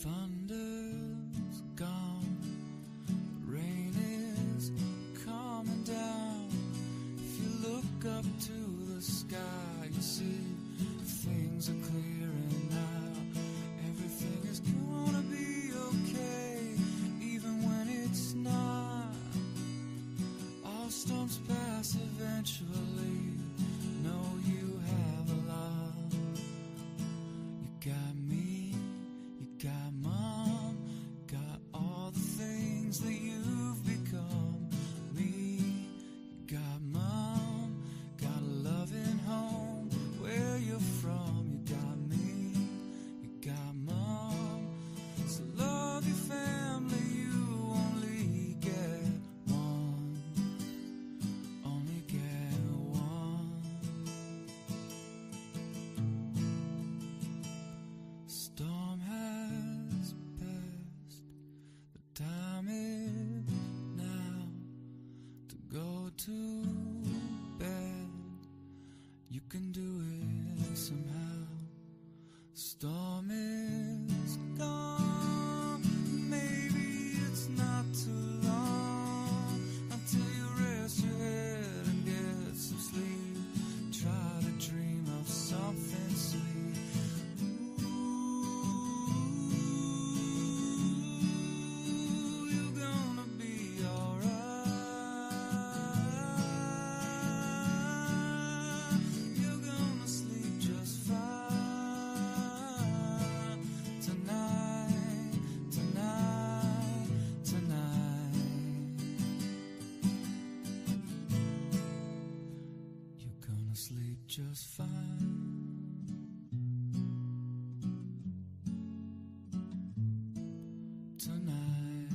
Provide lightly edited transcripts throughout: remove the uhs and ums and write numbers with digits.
Thunder's gone, rain is coming down. If you look up to the sky, you see things are clearing now. Everything is gonna be okay, even when it's not. All storms pass eventually. Know you have a lot. You got me, you got mom, got all the things that you've become. Me, you got mom, got a loving home where you're from. You got me, you got mom. So love your family, you only get one. Only get one. Storm has passed. The time is now to go to bed. You can do it somehow. Storm is gone. Maybe it's not too long until you rest your head and get some sleep. Try to dream of something sweet. Ooh, you're gonna be alright. You're gonna sleep just fine. Tonight, tonight, tonight. You're gonna sleep just fine. Tonight,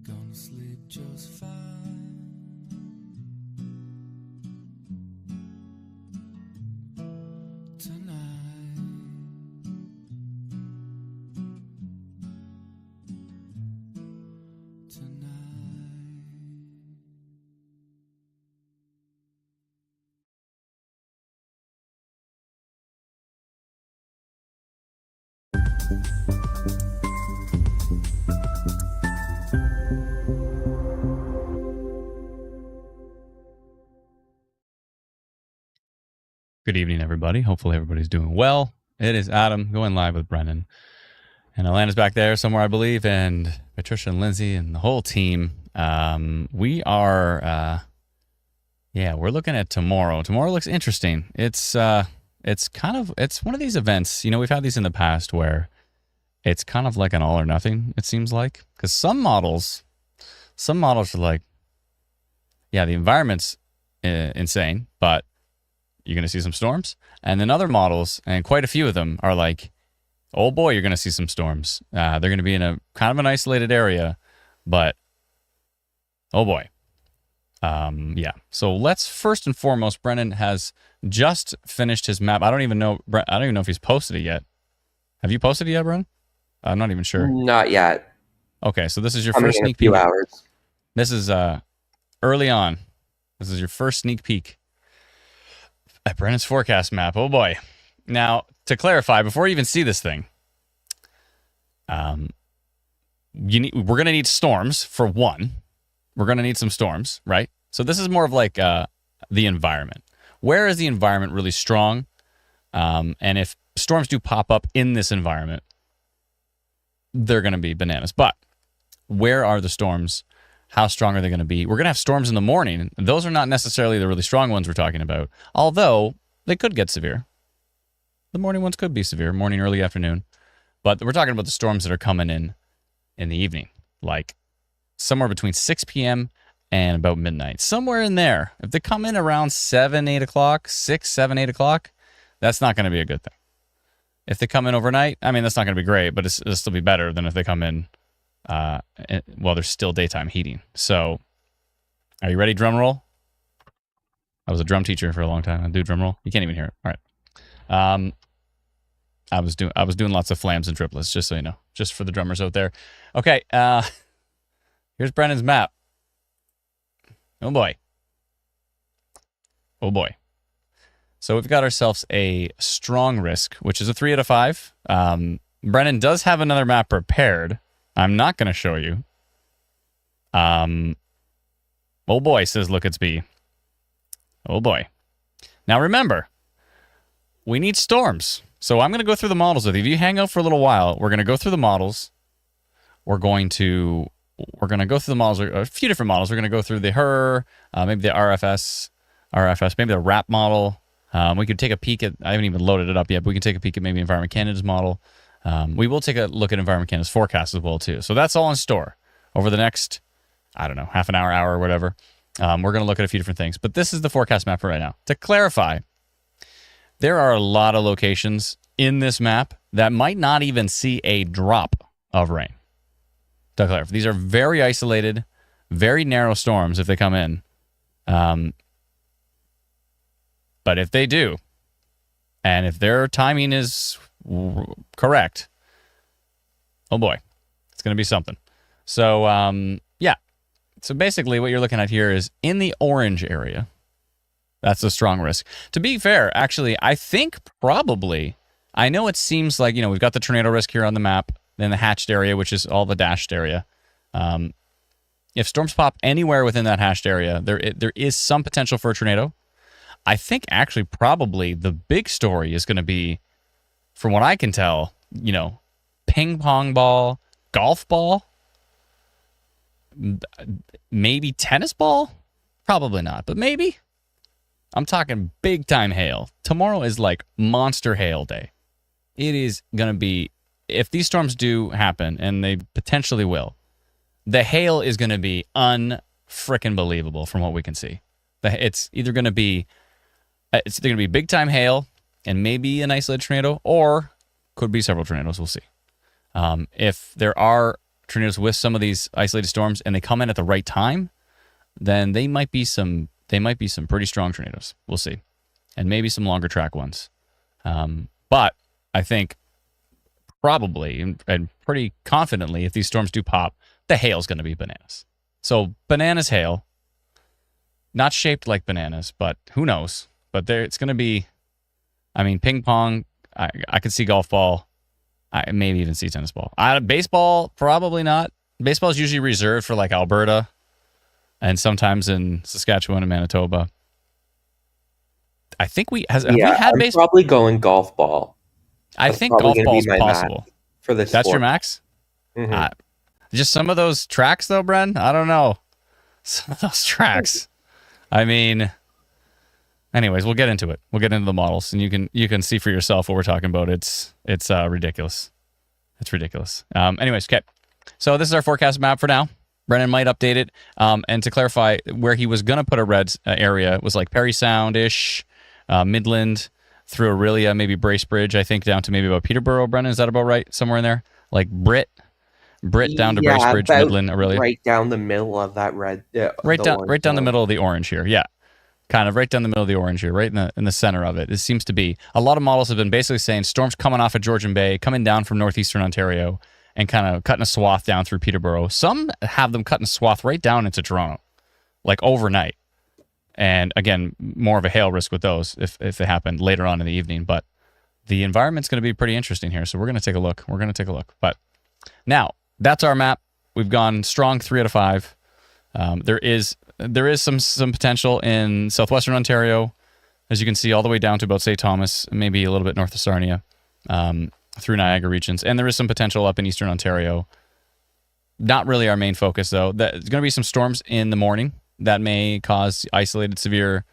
gonna sleep just fine. Tonight, tonight. Good evening, everybody. Hopefully everybody's doing well. It is Adam going live with Brennan. And Alana's back there somewhere, I believe, and Patricia and Lindsay and the whole team. We are, we're looking at tomorrow. Tomorrow looks interesting. It's one of these events, we've had these in the past where it's kind of like an all or nothing, it seems like. Because some models are like, yeah, the environment's insane, but you're going to see some storms. And then other models, and quite a few of them, are like, oh boy, you're going to see some storms. They're going to be in a kind of an isolated area, but oh boy. Yeah. So let's first and foremost, Brennan has just finished his map. I don't even know if he's posted it yet. Have you posted it yet, Brennan? I'm not even sure. Not yet. Okay, so this is your Coming first in a sneak few peek. hours. This is early on. This is your first sneak peek at Brennan's forecast map. Oh boy. Now, to clarify, before you even see this thing, we're going to need storms for one. We're going to need some storms, right? So this is more of like the environment. Where is the environment really strong? And if storms do pop up in this environment, they're going to be bananas. But where are the storms? How strong are they going to be? We're going to have storms in the morning. Those are not necessarily the really strong ones we're talking about, although they could get severe. The morning ones could be severe, morning, early afternoon. But we're talking about the storms that are coming in the evening, like somewhere between 6 p.m. and about midnight. Somewhere in there. If they come in around 7, 8 o'clock, 6, 7, 8 o'clock, that's not going to be a good thing. If they come in overnight, I mean, that's not going to be great, but it'll still be better than if they come in while there's still daytime heating. So, are you ready, drum roll? I was a drum teacher for a long time. I do drum roll. You can't even hear it. All right. I was doing lots of flams and triplets, just so you know, just for the drummers out there. Okay. Here's Brennan's map. Oh boy. Oh boy. So we've got ourselves a strong risk, which is a 3 out of 5. Brennan does have another map prepared. I'm not going to show you. Oh boy, says Look It's B. Oh boy. Now remember, we need storms. So I'm going to go through the models with you. If you hang out for a little while, we're going to go through the models. We're going to go through the models, a few different models. We're going to go through the HER, maybe the RFS, maybe the RAP model. We could take a peek at, I haven't even loaded it up yet, but we can take a peek at maybe Environment Canada's model. We will take a look at Environment Canada's forecast as well, too. So that's all in store over the next, I don't know, half an hour, or whatever. We're going to look at a few different things. But this is the forecast map for right now. To clarify, there are a lot of locations in this map that might not even see a drop of rain. To clarify, these are very isolated, very narrow storms if they come in. But if they do, and if their timing is correct, oh boy, it's going to be something. So, yeah. So basically what you're looking at here is in the orange area. That's a strong risk. To be fair, actually, I think probably, I know it seems like, we've got the tornado risk here on the map, then the hatched area, which is all the dashed area. If storms pop anywhere within that hashed area, there is some potential for a tornado. I think actually probably the big story is going to be, from what I can tell, ping pong ball, golf ball, maybe tennis ball. Probably not, but maybe. I'm talking big time hail. Tomorrow is like monster hail day. It is going to be, if these storms do happen, and they potentially will, the hail is going to be unfrickin' believable from what we can see. It's either going to be big time hail and maybe an isolated tornado, or could be several tornadoes. We'll see. If there are tornadoes with some of these isolated storms and they come in at the right time, then they might be some pretty strong tornadoes. We'll see. And maybe some longer track ones. But I think probably and pretty confidently, if these storms do pop, the hail's going to be bananas. So bananas hail, not shaped like bananas, but who knows? But it's going to be, ping pong. I could see golf ball. I maybe even see tennis ball. Baseball, probably not. Baseball is usually reserved for like Alberta and sometimes in Saskatchewan and Manitoba. I think have we had baseball? Probably going golf ball. I think golf ball is possible. For this That's sport. your max? Mm-hmm. Just some of those tracks, though, Bren? I don't know. Some of those tracks. Anyways, we'll get into it. We'll get into the models, and you can see for yourself what we're talking about. It's ridiculous. It's ridiculous. Anyways, okay. So this is our forecast map for now. Brennan might update it. And to clarify, where he was going to put a red area was like Perry Sound-ish, Midland, through Aurelia, maybe Bracebridge, I think, down to maybe about Peterborough, Brennan. Is that about right? Somewhere in there? Like Britt down to Bracebridge, Midland, Aurelia. Right down the middle of that red. Right down the middle of the orange here. Yeah. Kind of right down the middle of the orange here, right in the center of it. It seems to be. A lot of models have been basically saying storms coming off of Georgian Bay, coming down from northeastern Ontario, and kind of cutting a swath down through Peterborough. Some have them cutting a swath right down into Toronto, like overnight. And again, more of a hail risk with those if they happen later on in the evening. But the environment's going to be pretty interesting here, so we're going to take a look. But now, that's our map. We've gone strong 3 out of 5. There is some potential in southwestern Ontario, as you can see, all the way down to about St. Thomas, maybe a little bit north of Sarnia, through Niagara regions. And there is some potential up in eastern Ontario. Not really our main focus, though. There's going to be some storms in the morning that may cause isolated severe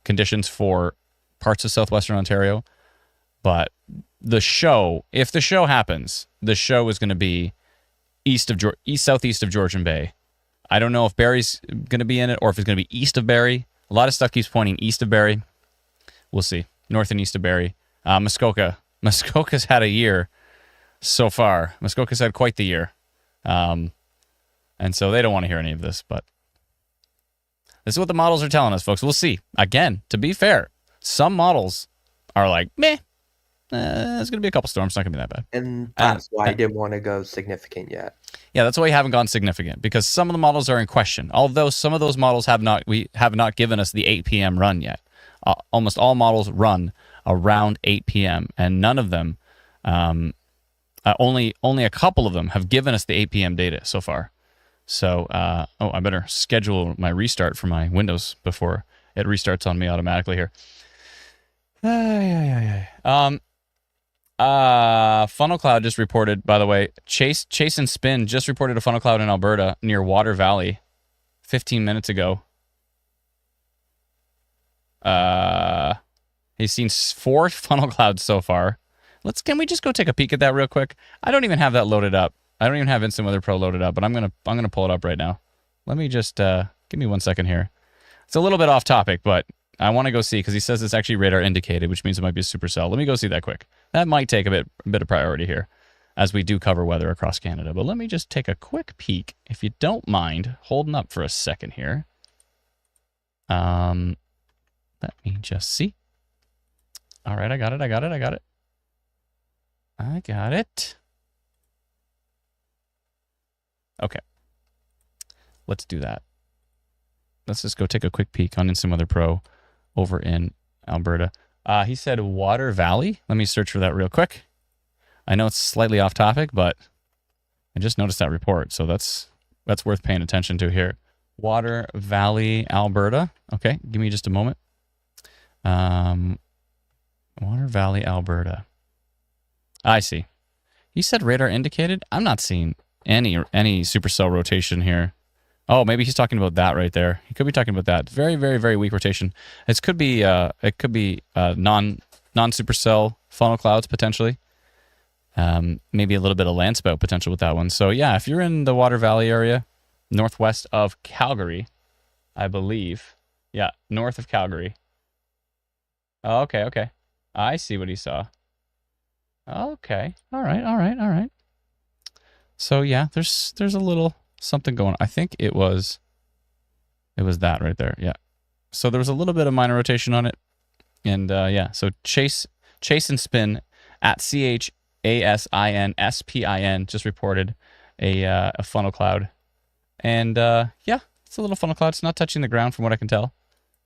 conditions for parts of southwestern Ontario. But if the show happens, the show is going to be southeast of Georgian Bay. I don't know if Barrie's going to be in it or if it's going to be east of Barrie. A lot of stuff keeps pointing east of Barrie. We'll see. North and east of Barrie. Muskoka's had a year so far. Muskoka's had quite the year. And so they don't want to hear any of this, but this is what the models are telling us, folks. We'll see. Again, to be fair, some models are like, meh. There's going to be a couple storms. It's not going to be that bad. And that's why I didn't want to go significant yet. Yeah, that's why you haven't gone significant, because some of the models are in question. Although some of those models have not given us the 8 p.m. run yet. almost all models run around 8 p.m. and none of them, only a couple of them have given us the 8 p.m. data so far. So, I better schedule my restart for my Windows before it restarts on me automatically here. Funnel cloud just reported, by the way, Chase and Spin just reported a funnel cloud in Alberta near Water Valley 15 minutes ago. He's seen 4 funnel clouds so far. Can we just go take a peek at that real quick? I don't even have that loaded up. I don't even have Instant Weather Pro loaded up, but I'm gonna pull it up right now. Let me just give me 1 second here. It's a little bit off topic, but I want to go see because he says it's actually radar indicated, which means it might be a supercell. Let me go see that quick. That might take a bit of priority here as we do cover weather across Canada. But let me just take a quick peek, if you don't mind holding up for a second here. Let me just see. All right, I got it. Okay. Let's do that. Let's just go take a quick peek on Instant Weather Pro over in Alberta. He said Water Valley. Let me search for that real quick. I know it's slightly off topic, but I just noticed that report, so that's worth paying attention to here. Water Valley, Alberta. Okay, give me just a moment. Water Valley, Alberta. I see. He said radar indicated. I'm not seeing any supercell rotation here. Oh, maybe he's talking about that right there. He could be talking about that. Very, very, very weak rotation. It could be non-supercell funnel clouds potentially. Maybe a little bit of land spout potential with that one. So yeah, if you're in the Water Valley area, northwest of Calgary, I believe. Yeah, north of Calgary. Oh, okay. I see what he saw. Okay. All right. So yeah, there's a little something going on. I think it was that right there. Yeah. So there was a little bit of minor rotation on it. And yeah, so Chase and Spin at CHASINSPIN just reported a funnel cloud. And yeah, it's a little funnel cloud. It's not touching the ground from what I can tell,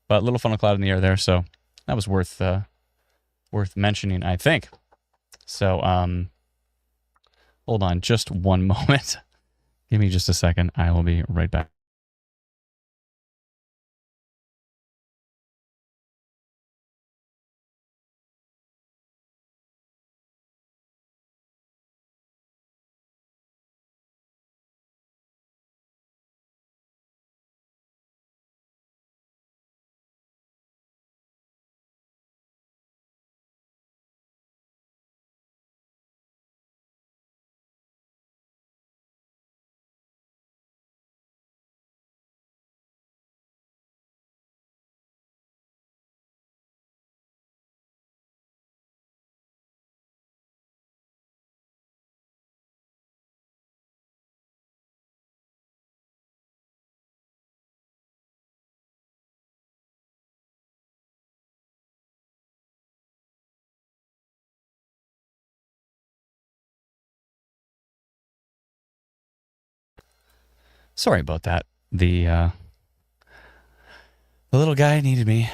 but a little funnel cloud in the air there. So that was worth mentioning, I think. So hold on just one moment. Give me just a second. I will be right back. Sorry about that. The little guy needed me.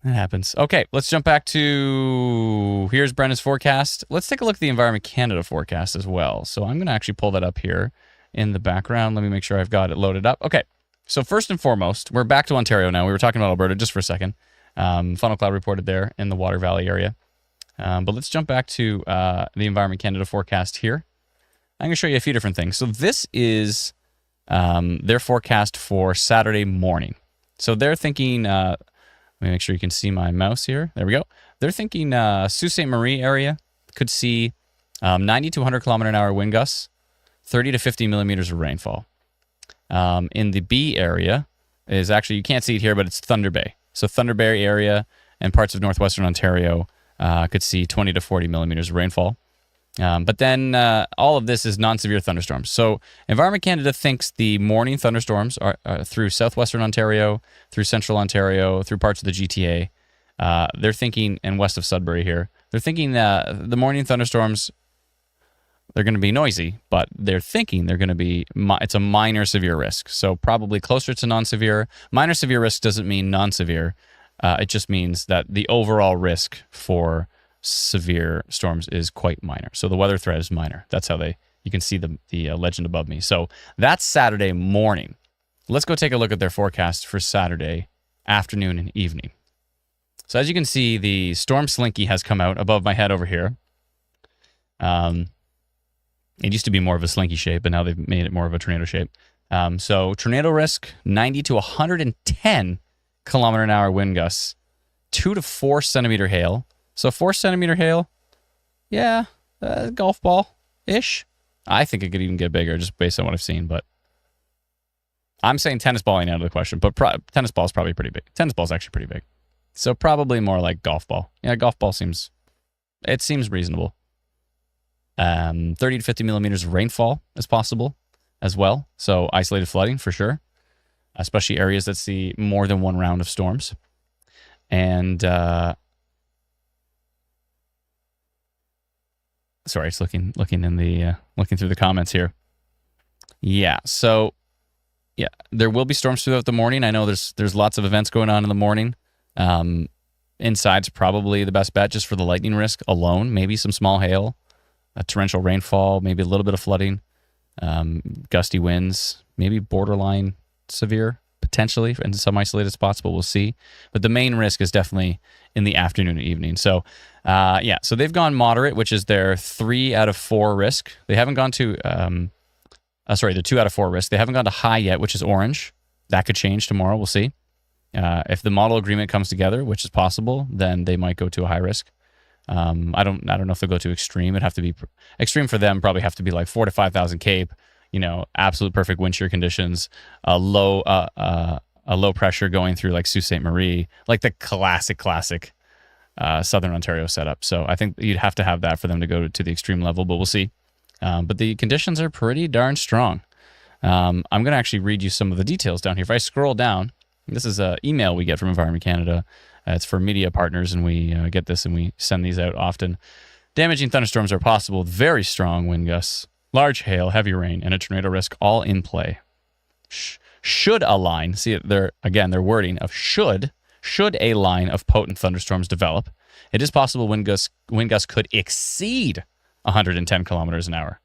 It happens. Okay, let's jump back to... Here's Brenna's forecast. Let's take a look at the Environment Canada forecast as well. So I'm going to actually pull that up here in the background. Let me make sure I've got it loaded up. Okay, so first and foremost, we're back to Ontario now. We were talking about Alberta just for a second. Funnel cloud reported there in the Water Valley area. But let's jump back to the Environment Canada forecast here. I'm going to show you a few different things. So this is their forecast for Saturday morning. So they're thinking... let me make sure you can see my mouse here. There we go. They're thinking Sault Ste. Marie area could see 90 to 100 kilometer an hour wind gusts, 30 to 50 millimeters of rainfall. In the B area is actually, you can't see it here, but it's Thunder Bay. So Thunder Bay area and parts of northwestern Ontario could see 20 to 40 millimeters of rainfall. But then all of this is non-severe thunderstorms. So Environment Canada thinks the morning thunderstorms are through southwestern Ontario, through central Ontario, through parts of the GTA. They're thinking, and west of Sudbury here, they're thinking that the morning thunderstorms, they're going to be noisy, but they're thinking they're going to be, it's a minor severe risk. So probably closer to non-severe. Minor severe risk doesn't mean non-severe. It just means that the overall risk for severe storms is quite minor. So the weather threat is minor. That's how you can see the legend above me. So that's Saturday morning. Let's go take a look at their forecast for Saturday afternoon and evening. So as you can see, the storm slinky has come out above my head over here. It used to be more of a slinky shape, but now they've made it more of a tornado shape. So tornado risk, 90 to 110 kilometer an hour wind gusts, 2 to 4 centimeter hail. So 4 centimeter hail, yeah, golf ball-ish. I think it could even get bigger just based on what I've seen, but I'm saying tennis ball ain't out of the question, but tennis ball is probably pretty big. Tennis ball is actually pretty big. So probably more like golf ball. Yeah, golf ball seems reasonable. 30 to 50 millimeters of rainfall is possible as well. So isolated flooding for sure, especially areas that see more than one round of storms. And sorry, it's looking in the looking through the comments here. Yeah, so yeah, there will be storms throughout the morning. I know there's lots of events going on in the morning. Inside's probably the best bet just for the lightning risk alone. Maybe some small hail, torrential rainfall, maybe a little bit of flooding, gusty winds, maybe borderline severe potentially in some isolated spots, but we'll see. But the main risk is definitely in the afternoon and evening. So yeah, so they've gone moderate, which is their 3 out of 4 risk. They haven't gone to the 2 out of 4 risk. They haven't gone to high yet, which is orange. That could change tomorrow. We'll see. If the model agreement comes together, which is possible, then they might go to a high risk. I don't know if they'll go to extreme. It'd have to be extreme for them. Probably have to be like 4 to 5,000 Cape. Absolute perfect wind shear conditions. A low pressure going through like Sault Ste. Marie, like the classic Southern Ontario setup. So I think you'd have to have that for them to go to the extreme level. But we'll see. But the conditions are pretty darn strong. I'm going to actually read you some of the details down here. If I scroll down. This is an email we get from Environment Canada. It's for media partners, and we get this and we send these out often. Damaging thunderstorms are possible with very strong wind gusts, large hail, heavy rain, and a tornado risk all in play. Should a line, see their wording of should a line of potent thunderstorms develop, it is possible wind gusts could exceed 110 kilometers an hour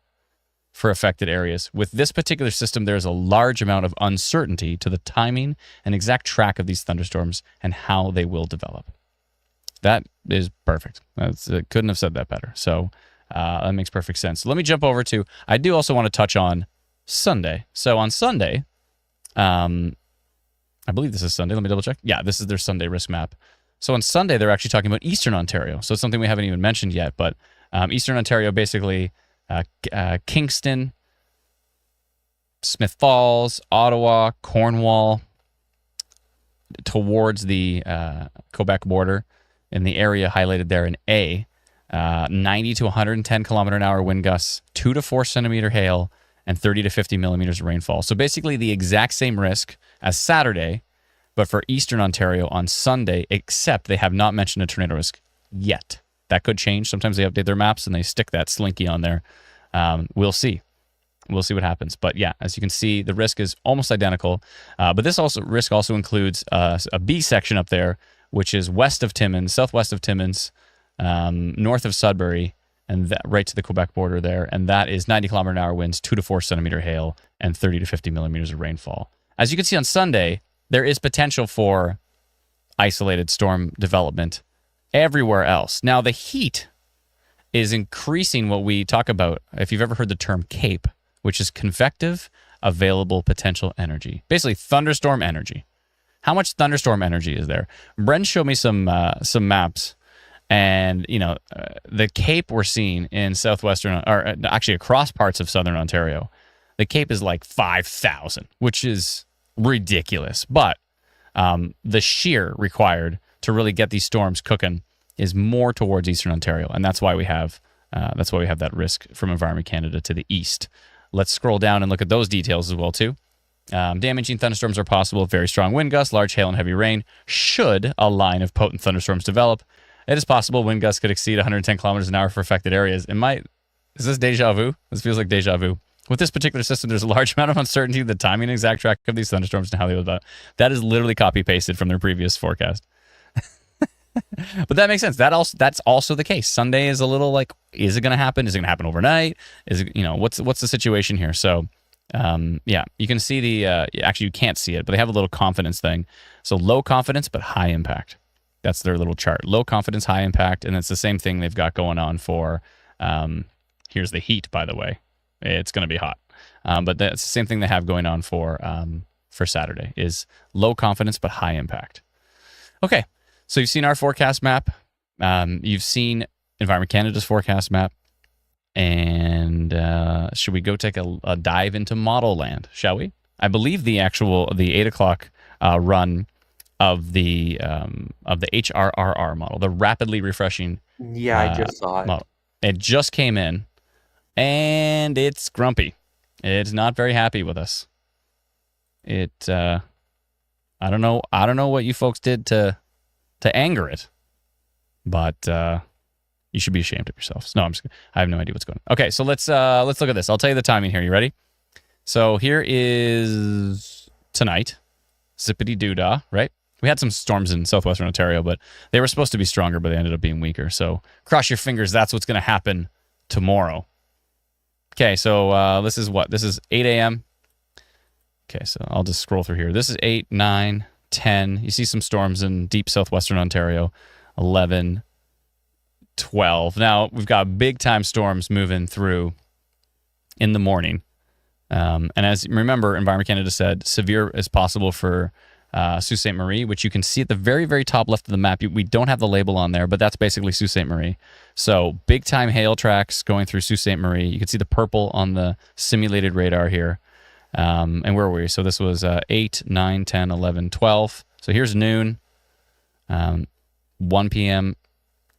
for affected areas. With this particular system, there is a large amount of uncertainty to the timing and exact track of these thunderstorms and how they will develop. That is perfect. Couldn't have said that better. So that makes perfect sense. So let me jump over to, I do also want to touch on Sunday. So on Sunday, I believe this is Sunday. Let me double check. Yeah, this is their Sunday risk map. So on Sunday, they're actually talking about Eastern Ontario. So it's something we haven't even mentioned yet, but Eastern Ontario basically Kingston, Smith Falls, Ottawa, Cornwall, towards the Quebec border in the area highlighted there in A, 90 to 110 kilometer an hour wind gusts, 2 to 4 centimeter hail, and 30 to 50 millimeters of rainfall. So basically the exact same risk as Saturday, but for Eastern Ontario on Sunday, except they have not mentioned a tornado risk yet. That could change. Sometimes they update their maps and they stick that slinky on there. We'll see. We'll see what happens. But yeah, as you can see, the risk is almost identical. But this risk also includes a B section up there, which is west of Timmins, southwest of Timmins, north of Sudbury, and right to the Quebec border there. And that is 90 kilometer an hour winds, 2 to 4 centimeter hail, and 30 to 50 millimeters of rainfall. As you can see on Sunday, there is potential for isolated storm development everywhere else. Now, the heat is increasing what we talk about, if you've ever heard the term CAPE, which is convective available potential energy. Basically, thunderstorm energy. How much thunderstorm energy is there? Bren showed me some maps, and the CAPE we're seeing in southwestern, or actually across parts of southern Ontario, the CAPE is like 5,000, which is ridiculous. But the shear required to really get these storms cooking is more towards Eastern Ontario, and that's why we have that risk from Environment Canada to the east. Let's scroll down and look at those details as well too. Damaging thunderstorms are possible with very strong wind gusts, large hail, and heavy rain. Should a line of potent thunderstorms develop, it is possible wind gusts could exceed 110 kilometers an hour for affected areas. Is this deja vu? This feels like deja vu. With this particular system, there's a large amount of uncertainty, the timing and exact track of these thunderstorms and how they will develop. That is literally copy-pasted from their previous forecast. But that makes sense. That's also the case. Sunday is a little like, is it going to happen? Is it going to happen overnight? Is it, what's the situation here? So, yeah, you can see actually you can't see it, but they have a little confidence thing. So low confidence, but high impact. That's their little chart. Low confidence, high impact. And it's the same thing they've got going on for, here's the heat, by the way. It's going to be hot. But that's the same thing they have going on for Saturday is low confidence, but high impact. Okay. So you've seen our forecast map. You've seen Environment Canada's forecast map. And should we go take a dive into model land, shall we? I believe the 8 o'clock run of the HRRR model, the rapidly refreshing Yeah, I just saw it. model. It just came in, and it's grumpy. It's not very happy with us. I don't know what you folks did to anger it, but you should be ashamed of yourselves. No, I have no idea what's going on. Okay, so let's look at this. I'll tell you the timing here. You ready? So here is tonight. Zippity doo-dah, right? We had some storms in southwestern Ontario, but they were supposed to be stronger, but they ended up being weaker. So cross your fingers. That's what's going to happen tomorrow. Okay, so this is what? This is 8 a.m. Okay, so I'll just scroll through here. This is 8, 9, 10. You see some storms in deep southwestern Ontario. 11, 12. Now, we've got big-time storms moving through in the morning. And as you remember, Environment Canada said severe is possible for Sault Ste. Marie, which you can see at the very, very top left of the map. We don't have the label on there, but that's basically Sault Ste. Marie. So big-time hail tracks going through Sault Ste. Marie. You can see the purple on the simulated radar here. And where were we? So this was 8, 9, 10, 11, 12. So here's noon, 1 p.m.,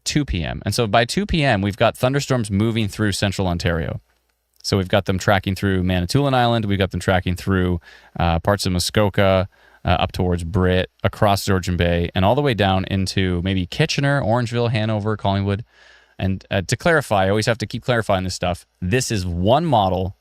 2 p.m. And so by 2 p.m., we've got thunderstorms moving through central Ontario. So we've got them tracking through Manitoulin Island. We've got them tracking through parts of Muskoka, up towards Britt, across Georgian Bay, and all the way down into maybe Kitchener, Orangeville, Hanover, Collingwood. And to clarify, I always have to keep clarifying this stuff. This is one model,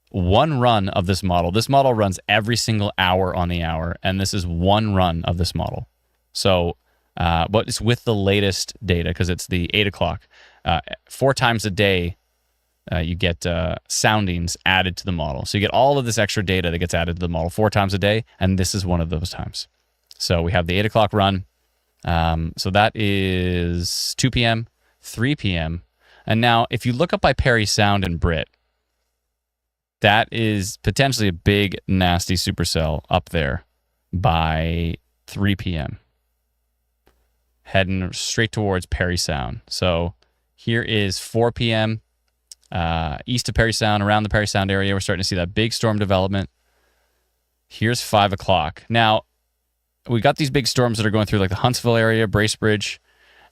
one run of this model. This model runs every single hour on the hour, and this is one run of this model. So, but it's with the latest data because it's the 8 o'clock. 4 times a day, you get soundings added to the model. So you get all of this extra data that gets added to the model 4 times a day, and this is one of those times. So we have the 8 o'clock run. So that is 2 p.m., 3 p.m. And now if you look up by Parry Sound and Britt, that is potentially a big, nasty supercell up there by 3 p.m. Heading straight towards Parry Sound. So here is 4 p.m., east of Parry Sound, around the Parry Sound area. We're starting to see that big storm development. Here's 5 o'clock. Now, we got these big storms that are going through like the Huntsville area, Bracebridge,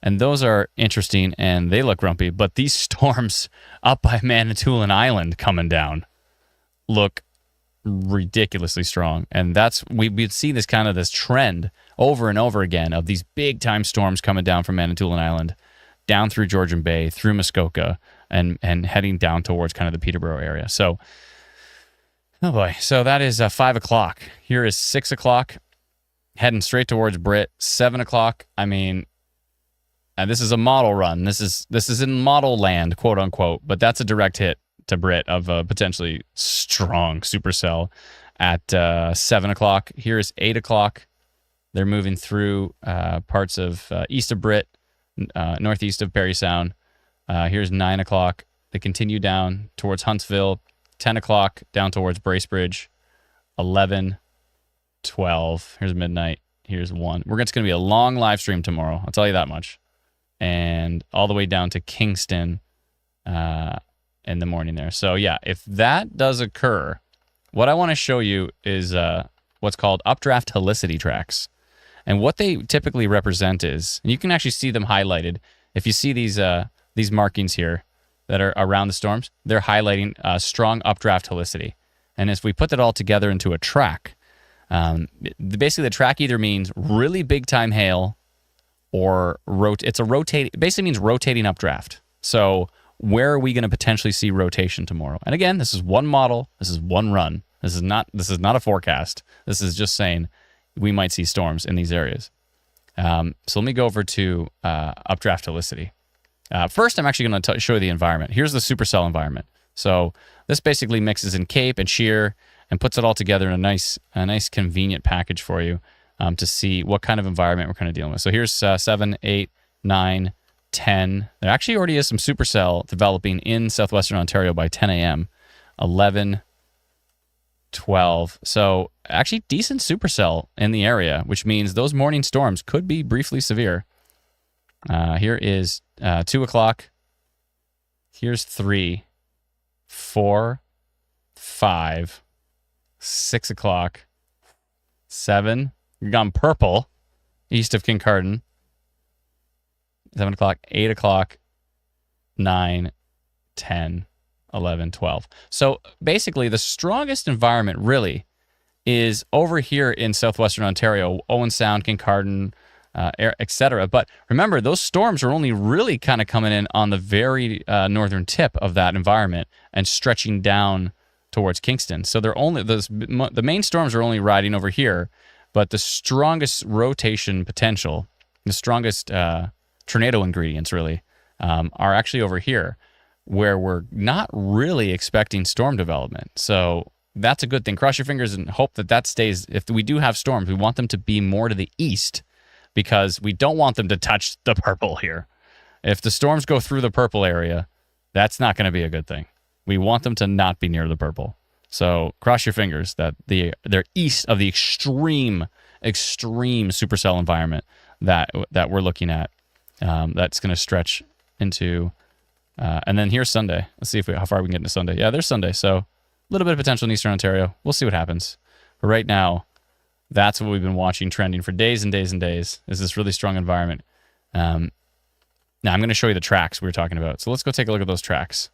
and those are interesting and they look grumpy. But these storms up by Manitoulin Island coming down look ridiculously strong. And that's, we've seen this kind of this trend over and over again of these big time storms coming down from Manitoulin Island, down through Georgian Bay, through Muskoka, and heading down towards kind of the Peterborough area. So, oh boy. So that is 5 o'clock. Here is 6 o'clock, heading straight towards Britt. 7 o'clock. I mean, this is a model run. This is in model land, quote unquote, but that's a direct hit to Britt of a potentially strong supercell at 7 o'clock. Here is 8 o'clock. They're moving through parts of east of Britt, northeast of Parry Sound. Here's 9 o'clock. They continue down towards Huntsville. 10 o'clock down towards Bracebridge. 11, 12. Here's midnight. Here's 1. It's going to be a long live stream tomorrow. I'll tell you that much. And all the way down to Kingston in the morning there. So yeah, if that does occur, what I want to show you is what's called updraft helicity tracks. And what they typically represent is, and you can actually see them highlighted. If you see these markings here that are around the storms, they're highlighting strong updraft helicity. And as we put that all together into a track, basically the track either means really big time hail or it basically means rotating updraft. So where are we going to potentially see rotation tomorrow? And again, this is one model. This is one run. This is not a forecast. This is just saying we might see storms in these areas. So let me go over to updraft helicity. First, I'm actually going to show you the environment. Here's the supercell environment. So this basically mixes in cape and shear and puts it all together in a nice convenient package for you to see what kind of environment we're kind of dealing with. So here's 7, 8, 9, 10. There actually already is some supercell developing in southwestern Ontario by 10 a.m. 11, 12. So actually decent supercell in the area, which means those morning storms could be briefly severe. Here is 2 o'clock. Here's 3, 4, 5, 6 o'clock, 7. We've gone purple east of Kincardine. 7 o'clock, 8 o'clock, 9, 10, 11, 12. So basically the strongest environment really is over here in southwestern Ontario, Owen Sound, Kincardine, etc. But remember, those storms are only really kind of coming in on the very northern tip of that environment and stretching down towards Kingston. So they're only the main storms are only riding over here, but the strongest rotation potential, the strongest tornado ingredients really are actually over here, where we're not really expecting storm development. So that's a good thing. Cross your fingers and hope that stays. If we do have storms, we want them to be more to the east, because we don't want them to touch the purple here. If the storms go through the purple area, that's not going to be a good thing. We want them to not be near the purple. So cross your fingers that they're east of the extreme supercell environment that we're looking at. That's going to stretch into, and then here's Sunday. Let's see how far we can get into Sunday. Yeah, there's Sunday. So a little bit of potential in Eastern Ontario. We'll see what happens. But right now, that's what we've been watching trending for days and days and days, is this really strong environment. Now I'm going to show you the tracks we were talking about. So let's go take a look at those tracks.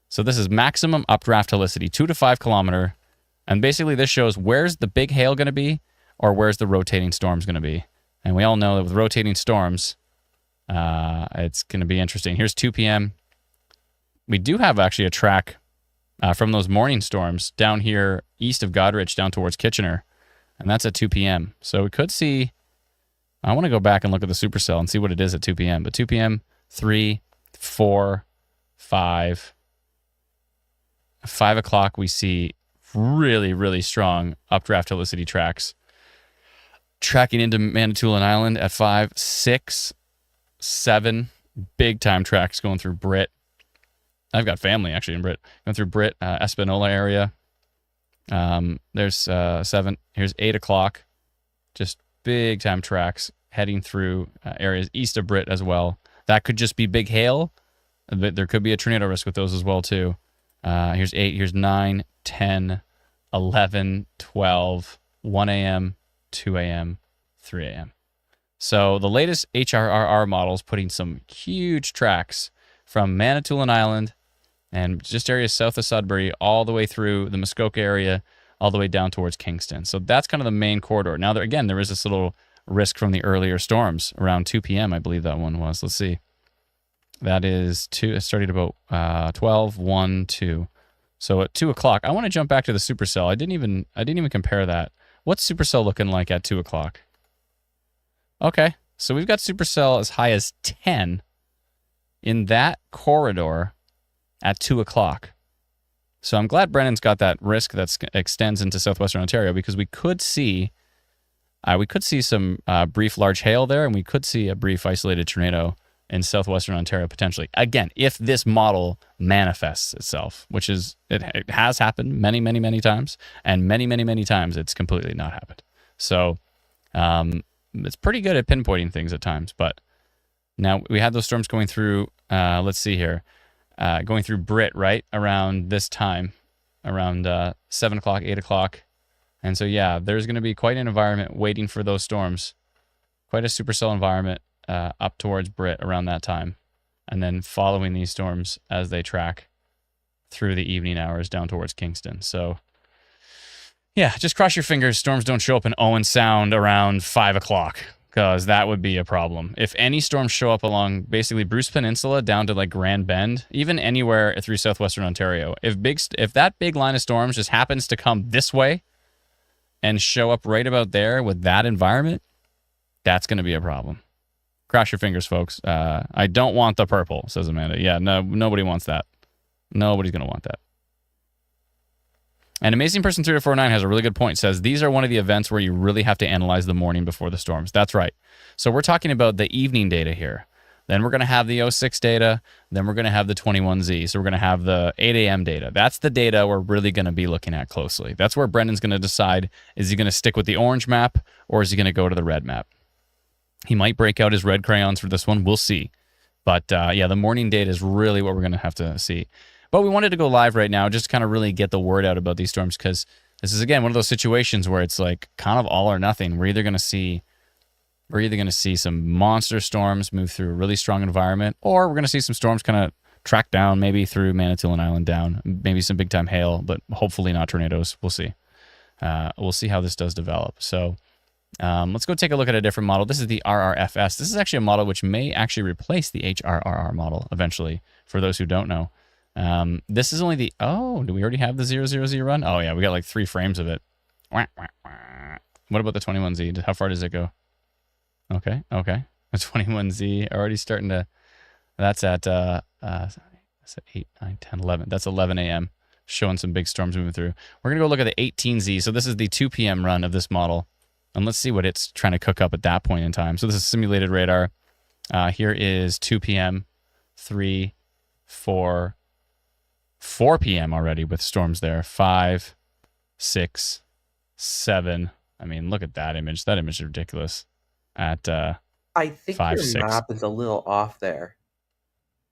So this is maximum updraft helicity, 2 to 5 kilometer. And basically this shows where's the big hail going to be or where's the rotating storms going to be. And we all know that with rotating storms, it's going to be interesting. Here's 2 p.m. We do have actually a track from those morning storms down here east of Goderich down towards Kitchener. And that's at 2 p.m. So we could see, I want to go back and look at the supercell and see what it is at 2 p.m. But 2 p.m., 3, 4, 5. 5 o'clock, we see really, really strong updraft helicity tracks. Tracking into Manitoulin Island at 5, 6, 7. Big time tracks going through Britt. I've got family actually in Britt. Going through Britt, Espanola area. There's 7. Here's 8 o'clock. Just big time tracks heading through areas east of Britt as well. That could just be big hail. There could be a tornado risk with those as well too. Here's 8. Here's 9, 10, 11, 12, 1 a.m., 2 a.m., 3 a.m. So the latest HRRR models putting some huge tracks from Manitoulin Island and just areas south of Sudbury all the way through the Muskoka area, all the way down towards Kingston. So that's kind of the main corridor. Now, there is this little risk from the earlier storms around 2 p.m., I believe that one was. Let's see. That is 2. It started about 12, 1, 2. So at 2 o'clock, I want to jump back to the supercell. I didn't even compare that. What's supercell looking like at 2 o'clock? Okay, so we've got supercell as high as 10 in that corridor at 2 o'clock. So I'm glad Brennan's got that risk that extends into southwestern Ontario, because we could see some brief large hail there, and we could see a brief isolated tornado in southwestern Ontario potentially. Again, if this model manifests itself, which is it has happened many, many, many times, and many, many, many times it's completely not happened. So it's pretty good at pinpointing things at times. But now we had those storms going through. Let's see here. Going through Britt right around this time, around 7 o'clock, 8 o'clock. And so, yeah, there's going to be quite an environment waiting for those storms, quite a supercell environment up towards Britt around that time, and then following these storms as they track through the evening hours down towards Kingston. So, yeah, just cross your fingers storms don't show up in Owen Sound around 5 o'clock, because that would be a problem. If any storms show up along basically Bruce Peninsula down to like Grand Bend, even anywhere through southwestern Ontario, if that big line of storms just happens to come this way and show up right about there with that environment, That's going to be a problem. Cross your fingers, folks. I don't want the purple, says Amanda. Yeah, no, nobody wants that. Nobody's going to want that. And Amazing Person 3049 has a really good point. Says these are one of the events where you really have to analyze the morning before the storms. That's right. So we're talking about the evening data here. Then we're going to have the 06 data. Then we're going to have the 21Z. So we're going to have the 8 a.m. data. That's the data we're really going to be looking at closely. That's where Brendan's going to decide, is he going to stick with the orange map or is he going to go to the red map? He might break out his red crayons for this one. We'll see. But yeah, the morning data is really what we're going to have to see. But we wanted to go live right now just to kind of really get the word out about these storms, because this is, again, one of those situations where it's like kind of all or nothing. We're either going to see some monster storms move through a really strong environment, or we're going to see some storms kind of track down, maybe through Manitoulin Island down, maybe some big time hail, but hopefully not tornadoes. We'll see. We'll see how this does develop. So let's go take a look at a different model. This is the RRFS. This is actually a model which may actually replace the HRRR model eventually, for those who don't know. This is only the, do we already have the 000 run? Oh yeah, we got like 3 frames of it. What about the 21Z? How far does it go? Okay. The 21Z already starting to, that's at 8, 9, 10, 11. That's 11 a.m. showing some big storms moving through. We're going to go look at the 18Z. So this is the 2 p.m. run of this model. And let's see what it's trying to cook up at that point in time. So this is simulated radar. Here is 2 p.m., 3, 4 p.m. already with storms there. 5, 6, 7. I mean, look at that image. That image is ridiculous. At I think 5, your 6. map is a little off there.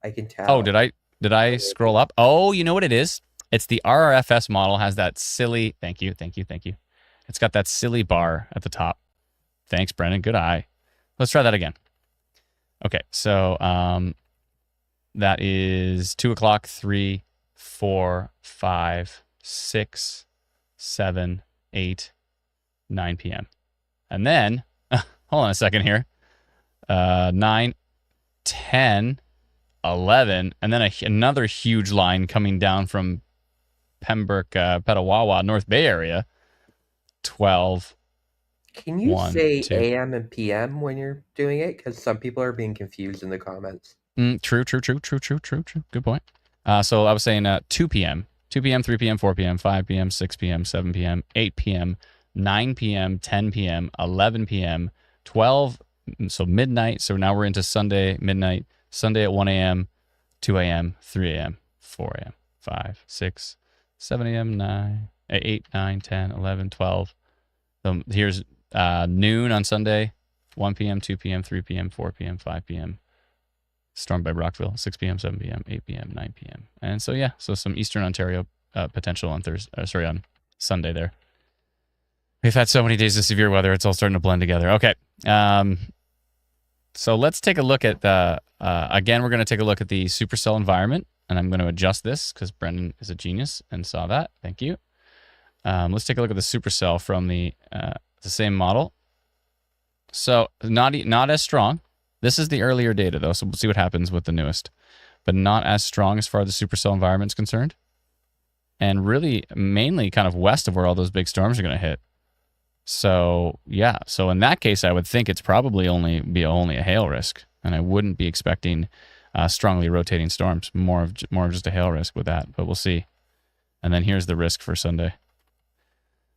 I can tell. Oh, did I scroll up? Oh, you know what it is? It's the RRFS model has that silly, thank you. It's got that silly bar at the top. Thanks, Brendan. Good eye. Let's try that again. Okay, so that is 2 o'clock, 3, 4, 5, 6, 7, 8, 9 p.m. And then, hold on a second here. 9, 10, 11, and then another huge line coming down from Pembroke, Petawawa, North Bay area. 12. Can you 1, say 2. AM and PM when you're doing it? Because some people are being confused in the comments. True. Good point. So I was saying 2 p.m., 2 p.m., 3 p.m., 4 p.m., 5 p.m., 6 p.m., 7 p.m., 8 p.m., 9 p.m., 10 p.m., 11 p.m., 12, so midnight. So now we're into Sunday, midnight, Sunday at 1 a.m., 2 a.m., 3 a.m., 4 a.m., 5, 6, 7 a.m., 9, 8, 9, 10, 11, 12. So here's noon on Sunday, 1 p.m., 2 p.m., 3 p.m., 4 p.m., 5 p.m., stormed by Brockville, 6 p.m., 7 p.m., 8 p.m., 9 p.m. And so, yeah, so some Eastern Ontario potential on on Sunday there. We've had so many days of severe weather, it's all starting to blend together. Okay. So let's take a look at again, we're going to take a look at the supercell environment, and I'm going to adjust this because Brendan is a genius and saw that. Thank you. Let's take a look at the supercell from the same model. So not as strong. This is the earlier data, though, so we'll see what happens with the newest. But not as strong as far as the supercell environment is concerned. And really, mainly kind of west of where all those big storms are going to hit. So, yeah. So in that case, I would think it's probably only a hail risk. And I wouldn't be expecting strongly rotating storms. More of just a hail risk with that. But we'll see. And then here's the risk for Sunday.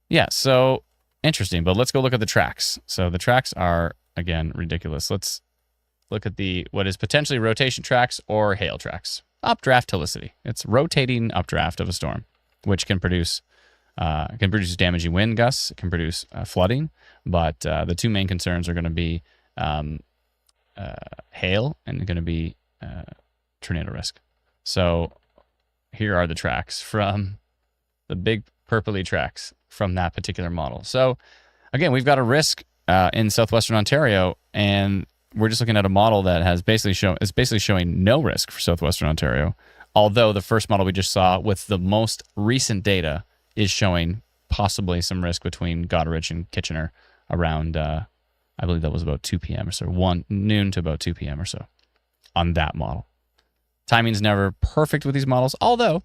Yeah, so interesting. But let's go look at the tracks. So the tracks are, again, ridiculous. Let's look at what is potentially rotation tracks or hail tracks. Updraft helicity. It's rotating updraft of a storm, which can produce damaging wind gusts. It can produce flooding. But the two main concerns are going to be hail and going to be tornado risk. So here are the tracks from the big purpley tracks from that particular model. So again, we've got a risk in southwestern Ontario, and we're just looking at a model that is basically showing no risk for southwestern Ontario. Although the first model we just saw with the most recent data is showing possibly some risk between Goderich and Kitchener around, I believe that was about 2 p.m. or so, noon to about 2 p.m. or so on that model. Timing's never perfect with these models, although,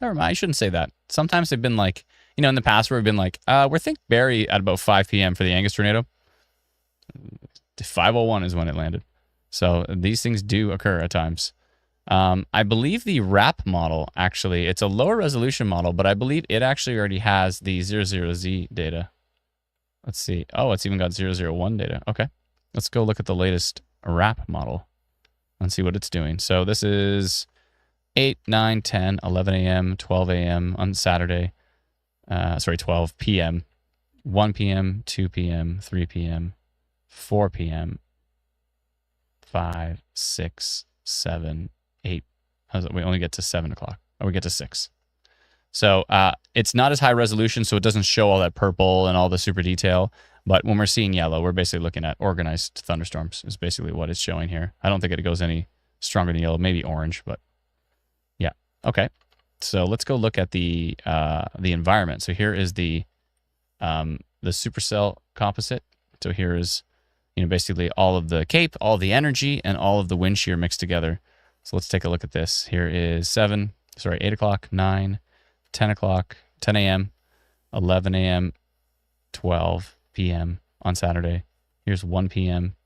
never mind, I shouldn't say that. Sometimes they've been like, in the past where we've been like, we think Barrie at about 5 p.m. for the Angus tornado. 5:01 is when it landed. So these things do occur at times. I believe the wrap model, actually, it's a lower resolution model, but I believe it actually already has the 00Z data. Let's see. Oh, it's even got 001 data. Okay. Let's go look at the latest wrap model and see what it's doing. So this is 8, 9, 10, 11 a.m., 12 a.m. on Saturday. 12 p.m., 1 p.m., 2 p.m., 3 p.m., 4 p.m., 5, 6, 7, 8. We only get to 7 o'clock. Or we get to 6. So it's not as high resolution, so it doesn't show all that purple and all the super detail. But when we're seeing yellow, we're basically looking at organized thunderstorms is basically what it's showing here. I don't think it goes any stronger than yellow, maybe orange, but yeah. Okay. So let's go look at the environment. So here is the supercell composite. So here is, basically all of the cape, all the energy, and all of the wind shear mixed together. So let's take a look at this. Here is 8 o'clock, 9, 10 o'clock, 10 a.m., 11 a.m., 12 p.m. on Saturday. Here's 1 p.m.,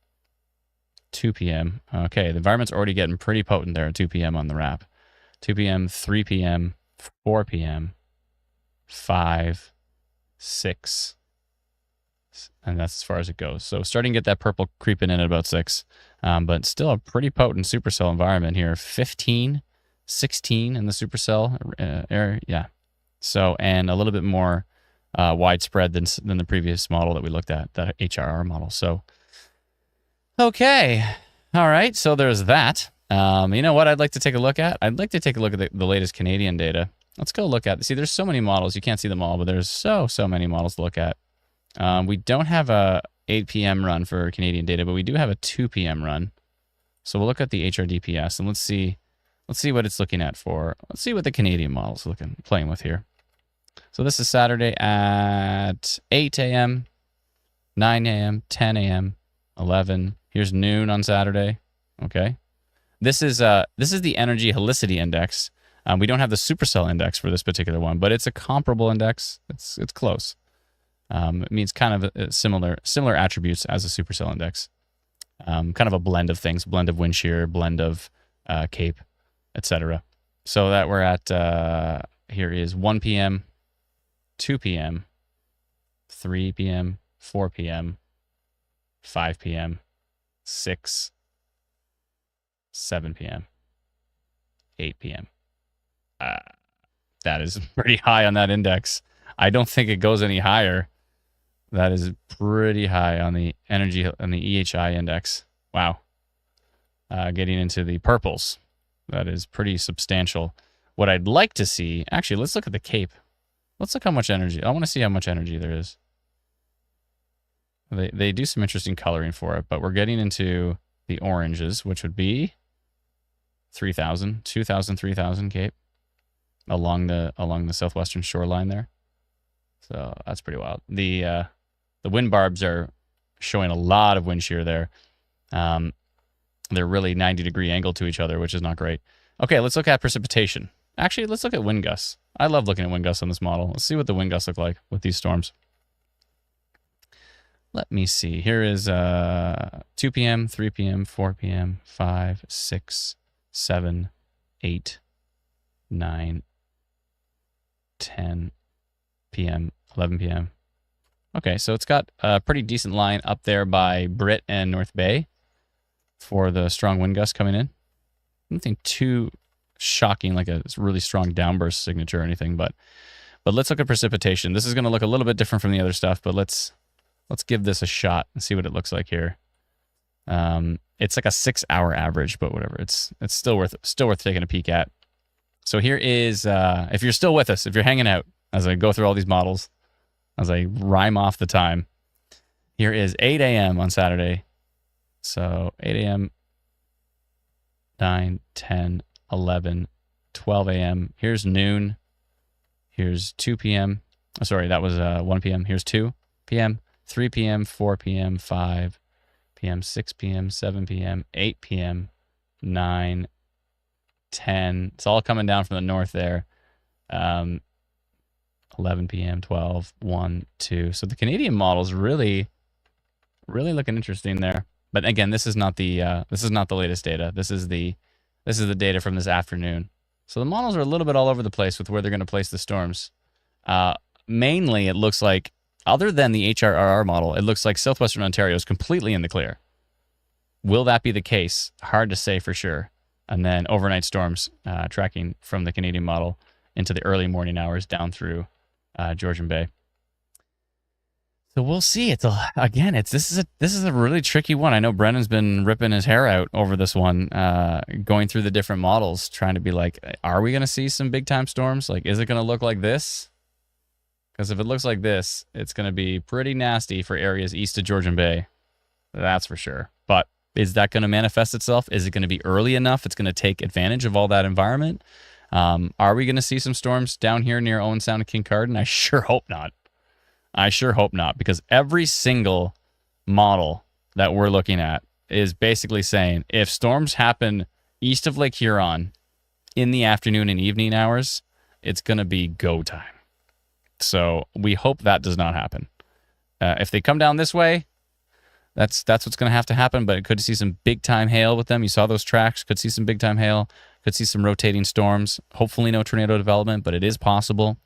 2 p.m. Okay, the environment's already getting pretty potent there at 2 p.m. on the wrap. 2 p.m., 3 p.m., 4 p.m., 5, 6, and that's as far as it goes. So starting to get that purple creeping in at about 6, but still a pretty potent supercell environment here. 15, 16 in the supercell area, yeah. So, and a little bit more widespread than the previous model that we looked at, that HRR model. So, okay, all right. So there's that. You know what I'd like to take a look at? I'd like to take a look at the latest Canadian data. Let's go look at. See, there's so many models. You can't see them all, but there's so many models to look at. We don't have a 8 p.m. run for Canadian data, but we do have a 2 p.m. run. So we'll look at the HRDPS and let's see what it's looking at for. Let's see what the Canadian model's playing with here. So this is Saturday at 8 a.m., 9 a.m., 10 a.m., 11. Here's noon on Saturday. Okay. This is the energy helicity index. We don't have the supercell index for this particular one, but it's a comparable index. It's close. It means kind of similar attributes as a supercell index. Kind of a blend of things, blend of wind shear, blend of cape, etc. So that we're at, here is 1 p.m., 2 p.m., 3 p.m., 4 p.m., 5 p.m., 6, 7 p.m., 8 p.m. That is pretty high on that index. I don't think it goes any higher. That is pretty high on the energy and the EHI index. Wow. Getting into the purples. That is pretty substantial. What I'd like to see, actually, let's look at the cape. Let's look how much energy. I want to see how much energy there is. They do some interesting coloring for it, but we're getting into the oranges, which would be 3,000, 2,000, 3,000 cape along the southwestern shoreline there. So that's pretty wild. The wind barbs are showing a lot of wind shear there. They're really 90-degree angle to each other, which is not great. Okay, let's look at precipitation. Actually, let's look at wind gusts. I love looking at wind gusts on this model. Let's see what the wind gusts look like with these storms. Let me see. Here is 2 p.m., 3 p.m., 4 p.m., 5, 6, 7, 8, 9, 10 p.m., 11 p.m. Okay, so it's got a pretty decent line up there by Britt and North Bay for the strong wind gusts coming in. Nothing too shocking, like a really strong downburst signature or anything, but let's look at precipitation. This is going to look a little bit different from the other stuff, but let's give this a shot and see what it looks like here. It's like a 6-hour average, but whatever. It's still worth taking a peek at. So here is, if you're still with us, if you're hanging out as I go through all these models, as I rhyme off the time, here is 8 a.m. on Saturday. So 8 a.m., 9, 10, 11, 12 a.m. Here's noon. Here's 2 p.m. Oh, sorry, that was 1 p.m. Here's 2 p.m., 3 p.m., 4 p.m., 5 p.m., 6 p.m., 7 p.m., 8 p.m., 9, 10. It's all coming down from the north there. 11 p.m., 12, 1, 2. So the Canadian model is really looking interesting there. But again, this is not the latest data. This is the data from this afternoon. So the models are a little bit all over the place with where they're going to place the storms. Mainly, it looks like, other than the HRRR model, it looks like southwestern Ontario is completely in the clear. Will that be the case? Hard to say for sure. And then overnight storms tracking from the Canadian model into the early morning hours down through Georgian Bay. So we'll see. This is a really tricky one. I know Brendan's been ripping his hair out over this one, going through the different models, trying to be like, are we going to see some big time storms? Like, is it going to look like this? Because if it looks like this, it's going to be pretty nasty for areas east of Georgian Bay. That's for sure. But is that going to manifest itself? Is it going to be early enough? It's going to take advantage of all that environment. Are we going to see some storms down here near Owen Sound and Kincardine? I sure hope not. Because every single model that we're looking at is basically saying if storms happen east of Lake Huron in the afternoon and evening hours, it's going to be go time. So we hope that does not happen. If they come down this way, that's what's going to have to happen, but it could see some big time hail with them. You saw those tracks, could see some big time hail, could see some rotating storms, hopefully no tornado development, but it is possible.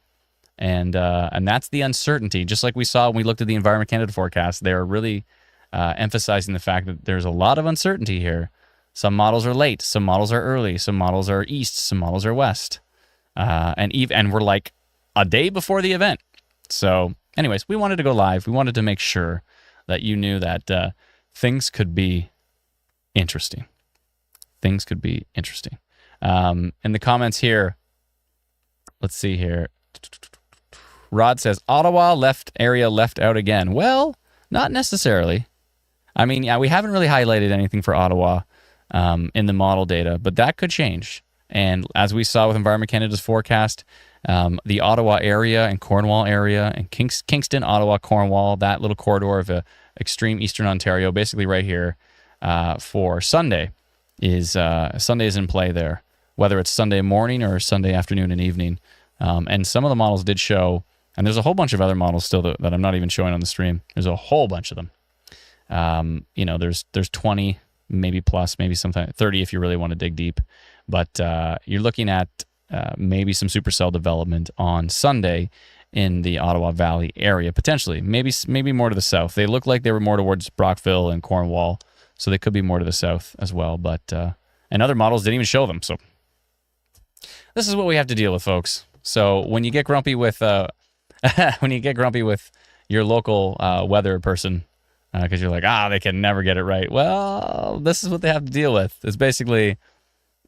And that's the uncertainty. Just like we saw when we looked at the Environment Canada forecast, they're really emphasizing the fact that there's a lot of uncertainty here. Some models are late, some models are early, some models are east, some models are west. And we're like a day before the event. So anyways, we wanted to go live. We wanted to make sure that you knew that things could be interesting. In the comments here, let's see here. Rod says, Ottawa area left out again. Well, not necessarily. I mean, yeah, we haven't really highlighted anything for Ottawa in the model data, but that could change. And as we saw with Environment Canada's forecast, the Ottawa area and Cornwall area and Kingston, Ottawa, Cornwall, that little corridor of extreme eastern Ontario, basically right here for Sunday is in play there, whether it's Sunday morning or Sunday afternoon and evening. And some of the models did show, and there's a whole bunch of other models still that I'm not even showing on the stream. There's a whole bunch of them. There's 20, maybe plus, maybe sometimes 30 if you really want to dig deep. But you're looking at maybe some supercell development on Sunday in the Ottawa Valley area, potentially. Maybe more to the south. They look like they were more towards Brockville and Cornwall, so they could be more to the south as well. But and other models didn't even show them. So this is what we have to deal with, folks. So when you get grumpy with your local weather person, because you're like, they can never get it right. Well, this is what they have to deal with. It's basically